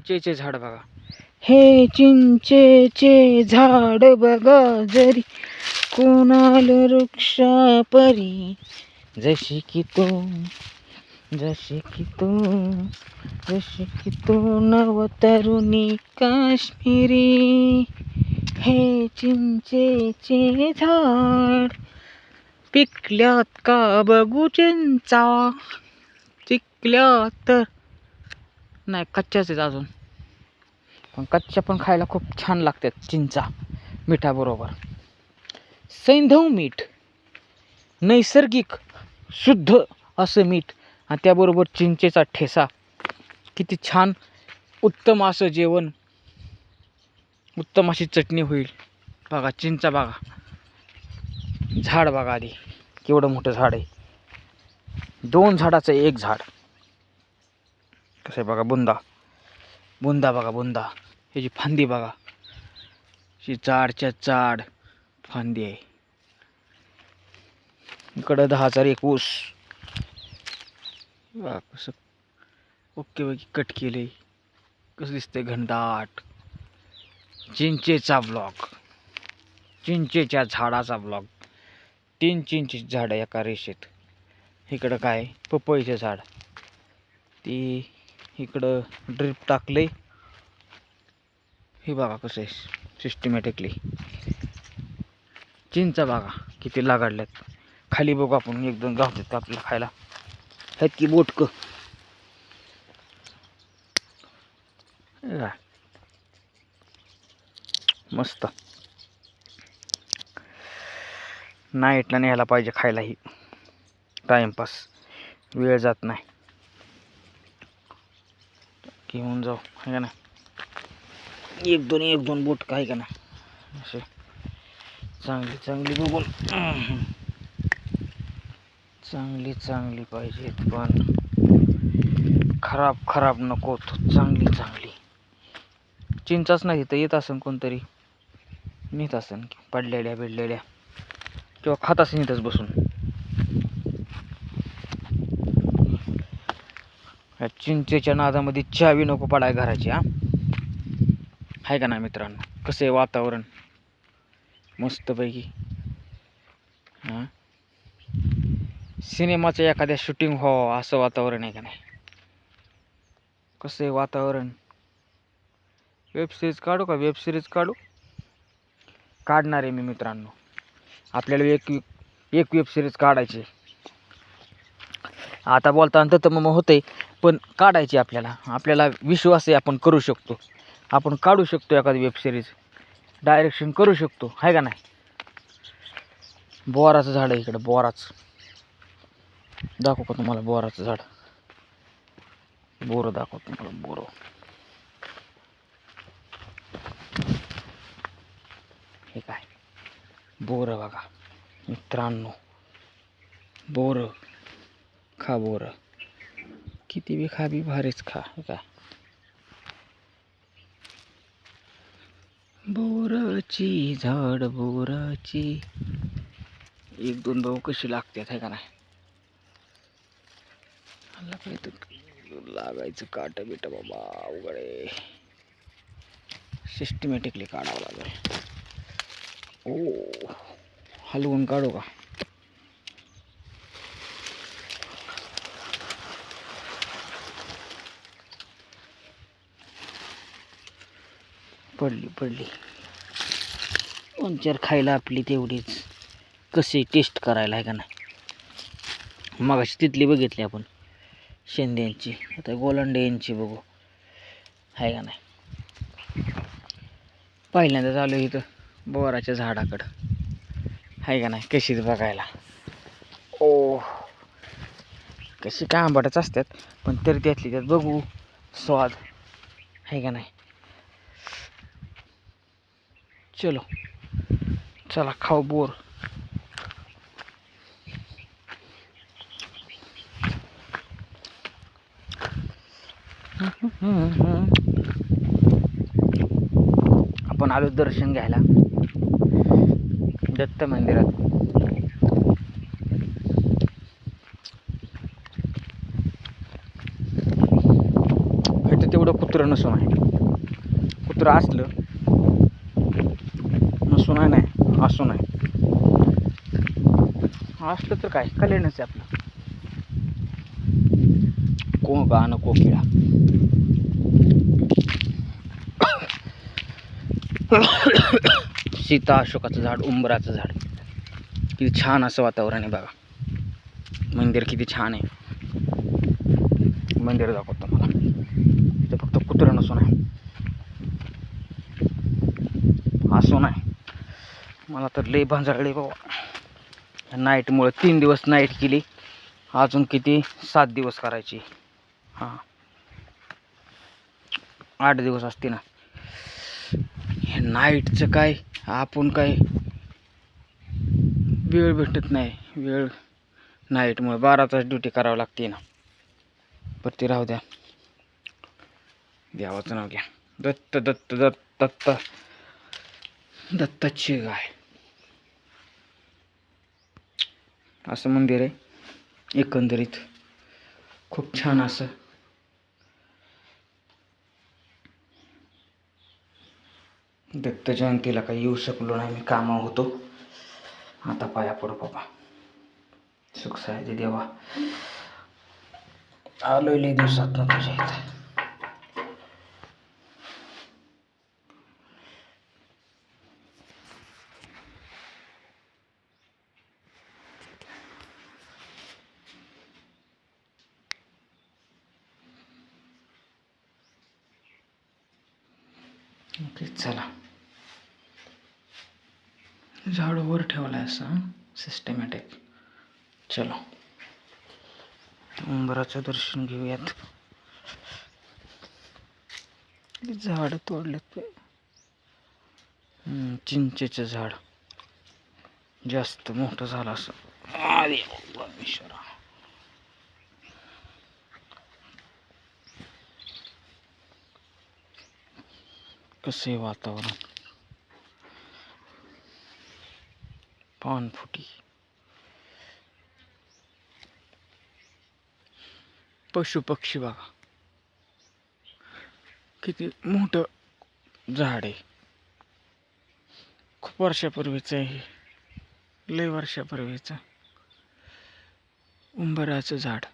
चिंचेचे झाड बघा. हे चिंचेचे झाड बघा जरी कोणाल वृक्षा परी, जशी की तू जशी की तू जशी की तू नवतरुणी काश्मीरी. हे चिंचेचे झाड पिकल्यात का बघू चिंचा, पिकल्यात तर नाही, कच्च्याच आहेत अजून, पण कच्च्या पण खायला खूप छान लागतात चिंचा मिठाबरोबर. सैंधव मीठ, नैसर्गिक शुद्ध असं मीठ आणि त्याबरोबर चिंचेचा ठेसा, किती छान उत्तम असं जेवण, उत्तम अशी चटणी होईल. बघा चिंचा, बघा झाड, बघा आधी केवढं मोठं झाड आहे. 2 झाडाचं 1 झाड. कसं आहे बघा, बुंदा बुंदा बघा, बुंदा. ह्याची फांदी बघा, ही जाडच्या जाड फांदी आहे. इकडं 10,000 एक ऊस बघा कसं ओके बघी कट केले, कसं दिसतंय घनदाट. चिंचेचा ब्लॉग, चिंचेच्या झाडाचा ब्लॉग. 3 चिंचेची झाड एका रेषेत. इकडं काय पपईचं झाड, ती इकडं ड्रिप टाकले. हे बघा कसं आहे सिस्टमॅटिकली. चिंचा बघा किती लागाडल्यात. खाली बघू आपण, 1-2 गावतात का आपल्याला खायला. आहेत की बोटक. मस्त. नाईटला न्यायला पाहिजे खायला. ही टाइमपास, वेळ जात नाही. घेऊन जाऊ आहे का नाही. 1-2 बोट काय का नाही, असे चांगली चांगली बघून. चांगली चांगली पाहिजेत, पण खराब खराब नको. चांगली चांगली. चिंचाच नाही तिथं, येत असेल कोणतरी, नेत असेल पडलेल्या बिडलेल्या, किंवा खात असेल इथंच बसून. चिंचेच्या नादामध्ये चावी नको पडाय घराची. आहे का नाही मित्रांनो. कसं आहे वातावरण मस्तपैकी. सिनेमाचं एखाद्या शूटिंग हो असं वातावरण आहे का नाही. कसं आहे वातावरण. वेबसिरीज काढू का, वेबसिरीज काढू, काढणार आहे मी मित्रांनो. आपल्याला एक वेबसिरीज काढायची. आता बोलताना तर मग होतंय, पण काढायची आपल्याला विश्वास आहे आपण करू शकतो. आपण काढू शकतो एखादी वेबसिरीज, डायरेक्शन करू शकतो, आहे का नाही. बोराचं झाड आहे इकडं, बोराचं दाखवू का तुम्हाला. बोराचं झाड, बोरं दाखवतो तुम्हाला. बोरं हे काय, बोरं बघा मित्रांनो. बोरं खा, बोरं किती बी खा, बी भारीच खा. हे काय बोराची झाड, बोराची. 1-2 भाऊ कशी लागतात आहे का नाही. लागायचं काट बिट बाबा, अवघडे. सिस्टमॅटिकली काढावं लागेल. ओ, हलवून काढू का. पडली 2-4 खायला आपली तेवढीच. कशी टेस्ट करायला आहे का नाही. मगाशी तिथली बघितली आपण शेंद्यांची, आता गोलंड्यांची बघू आहे का नाही. पहिल्यांदा चालू इथं बोराच्या झाडाकडं आहे का नाही. कशीच बघायला. ओ, कशी काय आंबाटच असतात, पण तरी त्यातली त्यात बघू स्वाद आहे का नाही. चलो चला खाऊ बोर. आपण आलो दर्शन घ्यायला दत्त मंदिरात. इथं तेवढं कुत्र कुत्रं नसून आहे. कुत्रं असलं नसून आहे नाही असून आहे. असलं तर काय कल्याणच आहे आपलं. गाणं कोकिळा. सीता अशोकाचं झाड, उंबराचं झाड. किती छान असं वातावरण आहे बघा. मंदिर किती छान आहे. मंदिर दाखवतो मला. इथं फक्त कुत्रं नसून आहे असून आहे. मला तर लई भांजाळले बाबा. नाईटमुळे 3 दिवस नाईट केली. अजून किती 7 दिवस करायची. हां 8 दिवस असते ना. हे नाईटचं काय आपण काय वेळ भेटत नाही. वेळ नाईटमुळे 12 तास ड्युटी करावं लागते ना. पण ते राहू द्या. देवाचं नाव घ्या. दत्त दत्त दत्त दत्त दत्ताची गाय असं मंदिर आहे. एकंदरीत खूप छान असं. दत्त जयंतीला काही येऊ शकलो नाही मी, कामा होतो. आता पाया पडू बाबा. सुख साहेब देवा. आलोय लई दिवसात ना तुझ्या इथं. ओके चला. झाडू वर ठेवलाय असं सिस्टमॅटिक. चलो उंबराचं दर्शन घेऊयात. झाड तोडलेत. चिंचेचं झाड जास्त मोठं झालं असं. अरे परमेश्वरा. कसे वातावरण. पानफुटी. पशुपक्षी बघा किती मोठं झाड आहे. खूप वर्षापूर्वीचं आहे. लय वर्षापूर्वीचं उंबराचं झाड.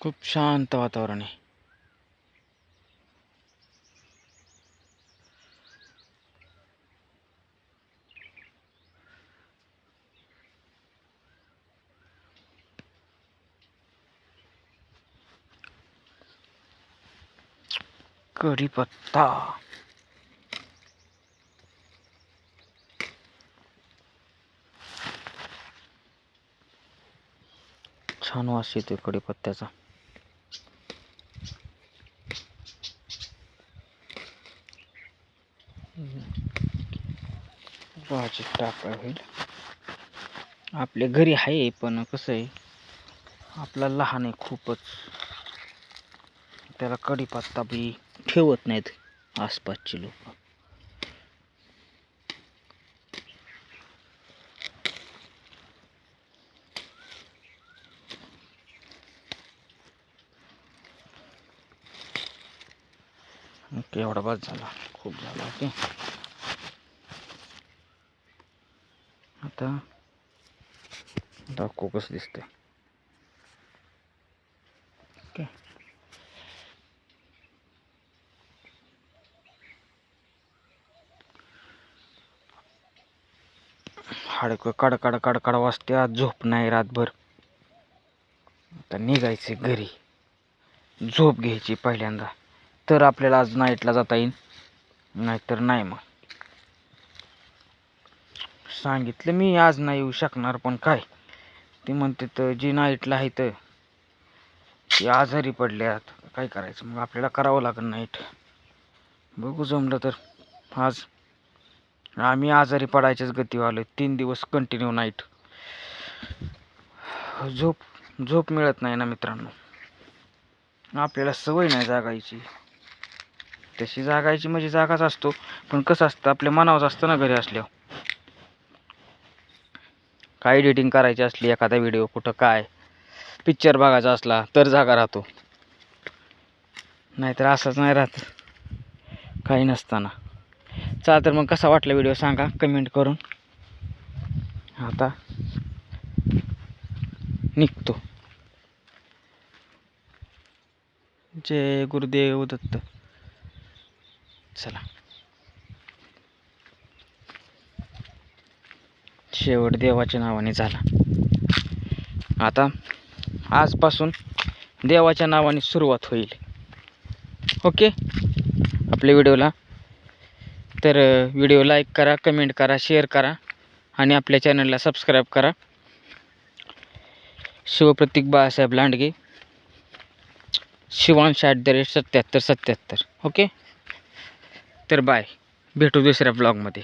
खूप शांत वातावरण आहे. कढीपत्ता. छान वास येतोय कढीपत्त्याचा. भाजी टाकाय होईल. आपल्या घरी आहे पण कसं आहे आपला लहान आहे खूपच. त्याला कढीपत्ता बी ठेवत नाहीत आसपासचे लोक. ओके एवढा बस झाला. खूप झाला. ओके आता दाखवू कसं दिसतंय. ओके हाडकं कडकड कडकड वाजते. आज झोप नाही रातभर. आता निघायचे घरी. झोप घ्यायची पहिल्यांदा तर आपल्याला आज नाईटला जाता येईल. नाहीतर नाही. मग सांगितलं मी आज नाही येऊ शकणार. पण काय ती म्हणते तर जी नाईटला आहे तर ती आजारी पडल्यात. काय करायचं मग आपल्याला करावं लागेल नाईट. बघू जमलं तर. आज आम्ही आजारी पडायच्याच गती आलोय. 3 दिवस कंटिन्यू नाईट. झोप मिळत नाही ना मित्रांनो. आपल्याला सवय नाही जागायची. तशी जागायची म्हणजे जागाच असतो. पण कसं असतं आपल्या मनावर असतं ना घरी असल्यावर. काय एडिटिंग करायची असली एखादा व्हिडिओ कुठं काय पिक्चर बघायचा असला तर जागा राहतो, नाहीतर असंच नाही राहत काही नसताना. चला तर मग कसा वाटला व्हिडिओ सांगा कमेंट करून. आता निघतो. जय गुरुदेव दत्त. चला, शेवट देवाच्या नावाने झाला. आता आजपासून देवाच्या नावाने सुरुवात होईल. ओके आपल्या व्हिडिओला. तर व्हिडिओ लाईक करा, कमेंट करा, शेअर करा आणि आपल्या चॅनलला सबस्क्राईब करा. शिवप्रतीक बाळासाहेब लांडगे, शिवांश @7777. ओके तर बाय, भेटू दुसऱ्या ब्लॉगमध्ये.